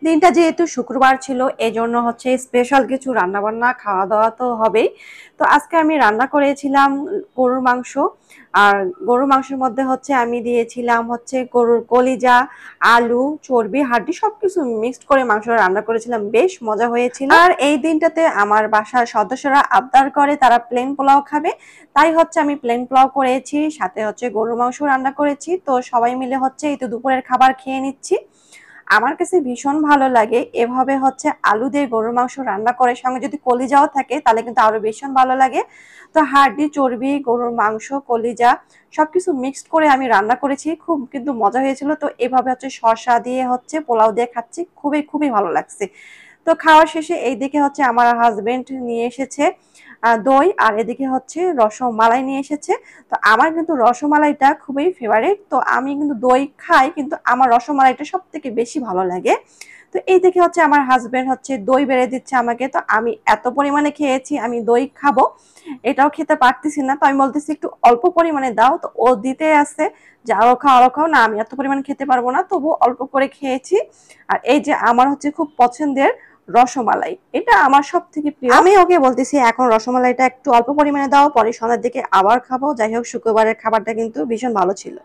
দিনটা যেহেতু শুক্রবার ছিল এজন্য হচ্ছে স্পেশাল কিছু রান্নাবান্না খাওয়া দাওয়া তো হবেই। তো আজকে আমি রান্না করেছিলাম গরুর মাংস। আর গরুর মাংসের মধ্যে হচ্ছে আমি দিয়েছিলাম হচ্ছে গরুর কলিজা, আলু, চর্বি, হাড্ডি সবকিছু মিক্সড করে মাংসটা রান্না করেছিলাম, বেশ মজা হয়েছিল। আর এই দিনটাতে আমার বাসার সদস্যরা আবদার করে তারা প্লেন পোলাও খাবে, তাই হচ্ছে আমি প্লেন পোলাও করেছি, সাথে হচ্ছে গরুর মাংস রান্না করেছি। তো সবাই মিলে হচ্ছে এই তো দুপুরের খাবার খেয়ে নিচ্ছি। আমার কাছে ভীষণ ভালো লাগে এভাবে হচ্ছে আলু দিয়ে গরুর মাংস রান্না করে, সঙ্গে যদি কলিজাও থাকে তাহলে কিন্তু আরো ভীষণ ভালো লাগে। তো হাড্ডি, চর্বি, গরুর মাংস, কলিজা সবকিছু মিক্সড করে আমি রান্না করেছি, খুব কিন্তু মজা হয়েছিল। তো এভাবে হচ্ছে শসা দিয়ে হচ্ছে পোলাও দিয়ে খাচ্ছি, খুবই খুবই ভালো লাগছে। তো খাওয়া শেষে এইদিকে হচ্ছে আমার হাজবেন্ড নিয়ে এসেছে দই, আর এদিকে হচ্ছে রসমালাই নিয়ে এসেছে। তো আমার কিন্তু রসমালাইটা খুবই ফেভারিট, তো আমি কিন্তু দই খাই কিন্তু আমার রসমালাইটা সব থেকে বেশি ভালো লাগে। তো এই দেখে হচ্ছে আমার হাজবেন্ড হচ্ছে দই বেড়ে দিচ্ছে আমাকে, তো আমি এত পরিমাণে খেয়েছি, আমি দই খাবো এটাও খেতে পারতেছি না। তো আমি বলতেছি একটু অল্প পরিমাণে দাও, তো ও দিতে আছে যে আরো খাও আরো খাও, না আমি এত পরিমাণে খেতে পারবো না, তবু অল্প করে খেয়েছি। আর এই যে আমার হচ্ছে খুব পছন্দের রসমালাই, এটা আমার সব থেকে প্রিয়। আমি ওকে বলতেছি এখন রসমালাইটা একটু অল্প পরিমাণে দাও, পরে সন্ধ্যার দিকে আবার খাবো। যাই হোক, শুক্রবারের খাবারটা কিন্তু ভীষণ ভালো ছিল।